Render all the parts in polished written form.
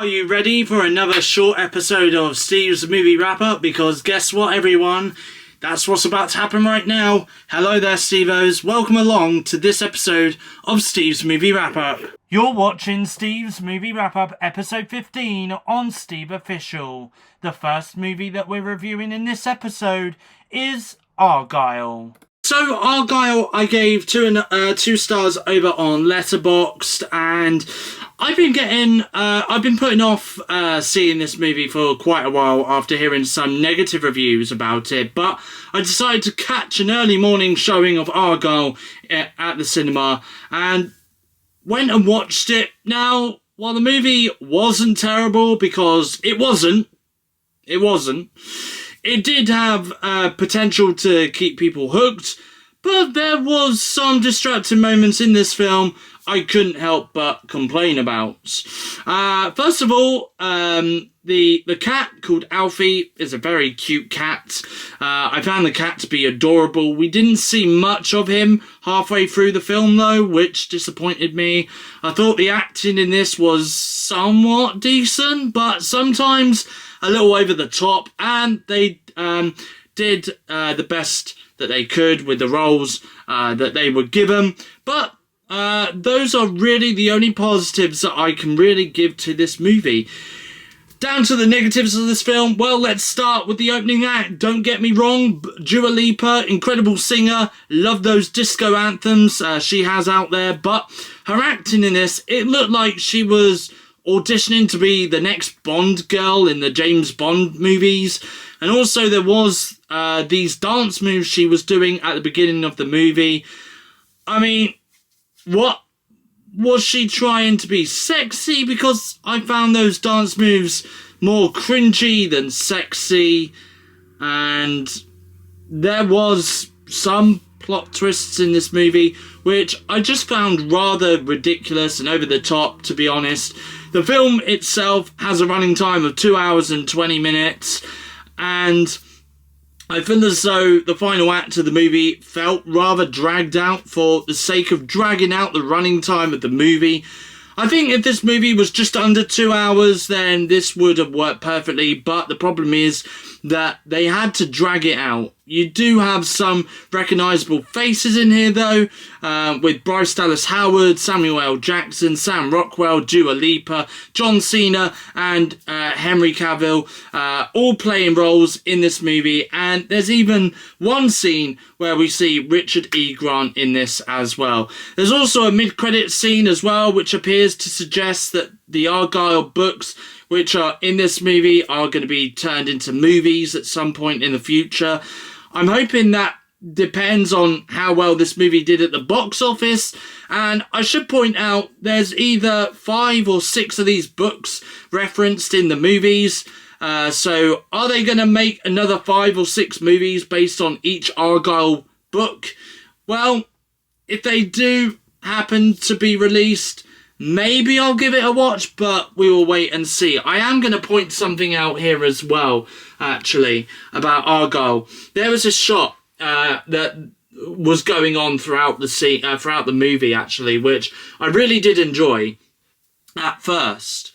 Are you ready for another short episode of Steve's Movie Wrap-Up? Because guess what, everyone? That's what's about to happen right now. Hello there, Stevos. Welcome along to this episode of Steve's Movie Wrap-Up. You're watching Steve's Movie Wrap-Up episode 15 on SteveOfficial. The first movie that we're reviewing in this episode is Argylle. So Argylle, I gave two stars over on Letterboxd, and I've been putting off seeing this movie for quite a while after hearing some negative reviews about it, but I decided to catch an early morning showing of Argylle at the cinema and went and watched it. Now, while the movie wasn't terrible, because it wasn't, it did have potential to keep people hooked, but there was some distracting moments in this film I couldn't help but complain about. First of all, the cat called Alfie is a very cute cat. I found the cat to be adorable. We didn't see much of him halfway through the film though, which disappointed me. I thought the acting in this was somewhat decent, but sometimes a little over the top, and they did the best that they could with the roles that they were given. But those are really the only positives that I can really give to this movie. Down to the negatives of this film, well, let's start with the opening act. Don't get me wrong, Dua Lipa, incredible singer, love those disco anthems she has out there, but her acting in this, it looked like she was auditioning to be the next Bond girl in the James Bond movies. And also there was these dance moves she was doing at the beginning of the movie. I mean, what was she trying to be sexy? Because I found those dance moves more cringy than sexy, and there was some plot twists in this movie which I just found rather ridiculous and over the top, to be honest. The film itself has a running time of 2 hours and 20 minutes, and I feel as though the final act of the movie felt rather dragged out for the sake of dragging out the running time of the movie. I think if this movie was just under 2 hours, then this would have worked perfectly, but the problem is that they had to drag it out. You do have some recognisable faces in here though, with Bryce Dallas Howard, Samuel L. Jackson, Sam Rockwell, Dua Lipa, John Cena and Henry Cavill, all playing roles in this movie, and there's even one scene where we see Richard E. Grant in this as well. There's also a mid-credit scene as well, which appears to suggest that the Argylle books which are in this movie are going to be turned into movies at some point in the future. I'm hoping that depends on how well this movie did at the box office, and I should point out there's either 5 or 6 of these books referenced in the movies. So are they going to make another 5 or 6 movies based on each Argylle book? Well, if they do happen to be released, maybe I'll give it a watch, but we will wait and see. I am going to point something out here as well, actually, about Argylle. There was a shot that was going on throughout the movie, actually, which I really did enjoy at first.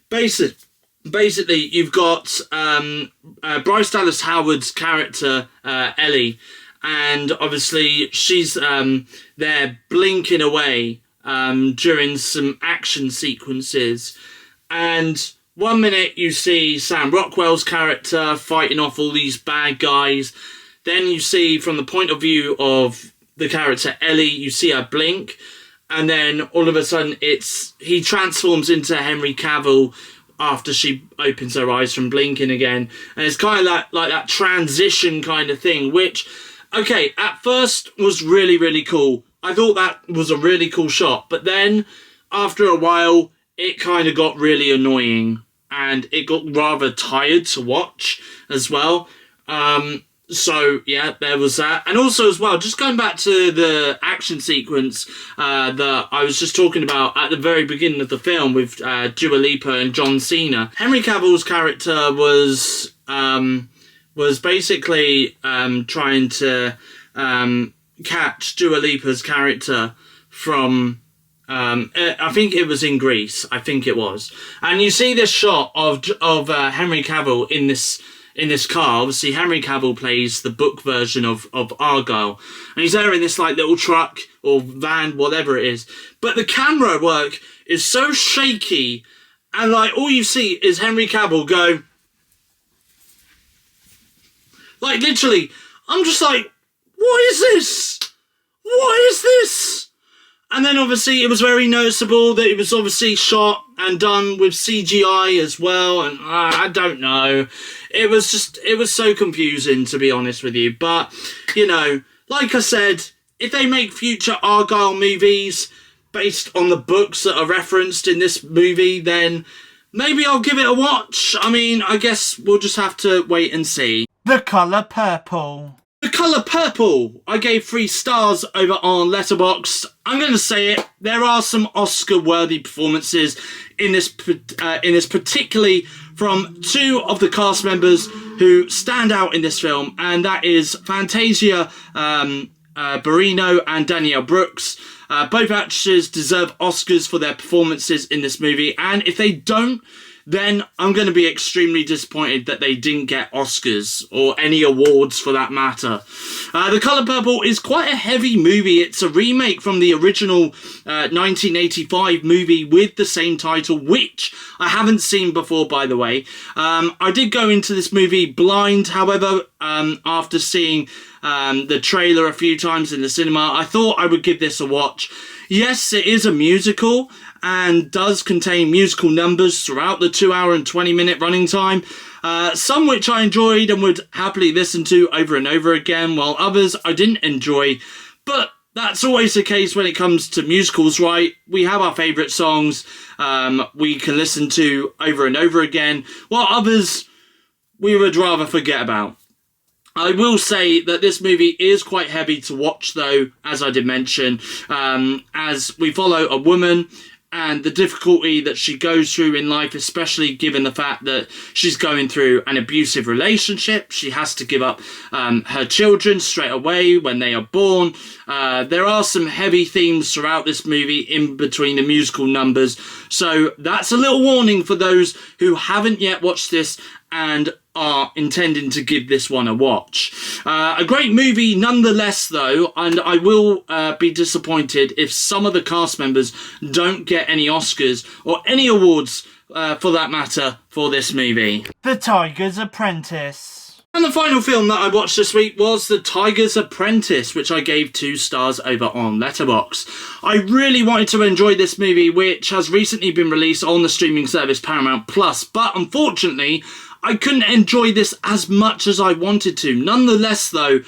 Basically, you've got Bryce Dallas Howard's character, Ellie, and obviously she's there blinking away during some action sequences, and 1 minute you see Sam Rockwell's character fighting off all these bad guys, then you see from the point of view of the character Ellie, you see her blink, and then all of a sudden he transforms into Henry Cavill after she opens her eyes from blinking again, and it's kind of like that transition kind of thing, which, okay, at first was really, really cool. I thought that was a really cool shot, but then after a while it kind of got really annoying and it got rather tired to watch as well. So yeah, there was that. And also as well, just going back to the action sequence that I was just talking about at the very beginning of the film with Dua Lipa and John Cena. Henry Cavill's character was basically trying to catch Dua Lipa's character from I think it was in Greece. I think it was. And you see this shot of Henry Cavill in this car. Obviously, Henry Cavill plays the book version of Argyle, and he's there in this like little truck or van, whatever it is. But the camera work is so shaky, and like all you see is Henry Cavill go, like literally. I'm just like, what is this? What is this? And then obviously it was very noticeable that it was obviously shot and done with CGI as well. And I don't know. It was so confusing, to be honest with you. But, you know, like I said, if they make future Argyle movies based on the books that are referenced in this movie, then maybe I'll give it a watch. I mean, I guess we'll just have to wait and see. The Colour Purple. The Colour Purple, I gave 3 stars over on Letterboxd. I'm going to say it, there are some Oscar-worthy performances in this, particularly from 2 of the cast members who stand out in this film, and that is Fantasia Barrino and Danielle Brooks. Both actresses deserve Oscars for their performances in this movie, and if they don't, then I'm going to be extremely disappointed that they didn't get Oscars or any awards for that matter. The Colour Purple is quite a heavy movie. It's a remake from the original 1985 movie with the same title, which I haven't seen before, by the way. I did go into this movie blind, however, after seeing the trailer a few times in the cinema, I thought I would give this a watch. Yes, it is a musical and does contain musical numbers throughout the 2-hour and 20-minute running time. Some which I enjoyed and would happily listen to over and over again, while others I didn't enjoy. But that's always the case when it comes to musicals, right? We have our favourite songs we can listen to over and over again, while others we would rather forget about. I will say that this movie is quite heavy to watch, though, as I did mention, as we follow a woman and the difficulty that she goes through in life, especially given the fact that she's going through an abusive relationship. She has to give up her children straight away when they are born. There are some heavy themes throughout this movie in between the musical numbers. So that's a little warning for those who haven't yet watched this and are intending to give this one a watch. A great movie nonetheless, though, and I will be disappointed if some of the cast members don't get any Oscars or any awards for that matter for this movie. The Tiger's Apprentice. And the final film that I watched this week was The Tiger's Apprentice, which I gave 2 stars over on Letterboxd. I really wanted to enjoy this movie, which has recently been released on the streaming service Paramount Plus, but unfortunately I couldn't enjoy this as much as I wanted to. Nonetheless, though,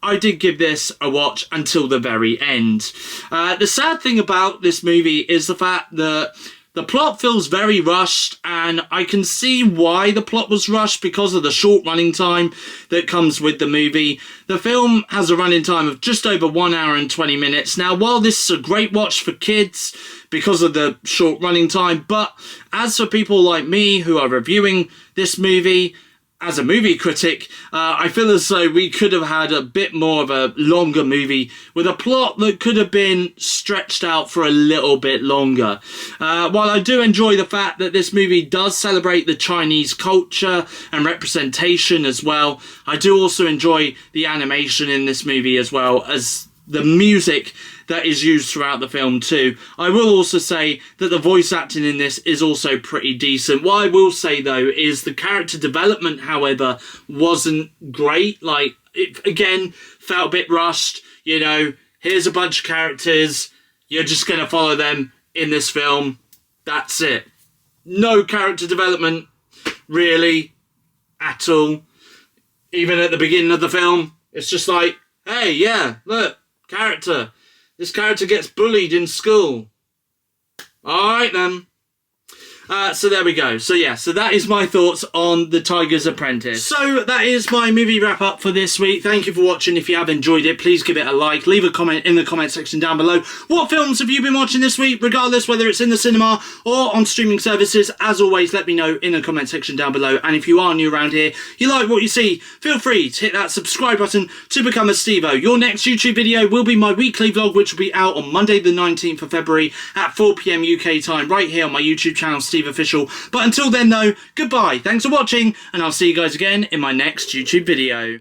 I did give this a watch until the very end. The sad thing about this movie is the fact that the plot feels very rushed, and I can see why the plot was rushed because of the short running time that comes with the movie. The film has a running time of just over 1 hour and 20 minutes. Now, while this is a great watch for kids because of the short running time, but as for people like me who are reviewing this movie as a movie critic, I feel as though we could have had a bit more of a longer movie with a plot that could have been stretched out for a little bit longer. While I do enjoy the fact that this movie does celebrate the Chinese culture and representation as well, I do also enjoy the animation in this movie as well as the music that is used throughout the film too. I will also say that the voice acting in this is also pretty decent. What I will say though is the character development, however, wasn't great. Like, it again felt a bit rushed. You know, here's a bunch of characters, you're just going to follow them in this film. That's it. No character development really at all. Even at the beginning of the film, it's just like, hey, yeah, look, character. This character gets bullied in school. Alright then. So there we go. So yeah, so that is my thoughts on The Tiger's Apprentice. So that is my movie wrap up for this week. Thank you for watching. If you have enjoyed it, please give it a like. Leave a comment in the comment section down below. What films have you been watching this week, regardless whether it's in the cinema or on streaming services? As always, let me know in the comment section down below. And if you are new around here, you like what you see, feel free to hit that subscribe button to become a Stevo. Your next YouTube video will be my weekly vlog, which will be out on Monday the 19th of February at 4 PM UK time, right here on my YouTube channel, SteveOfficial. But until then though, goodbye, thanks for watching, and I'll see you guys again in my next YouTube video.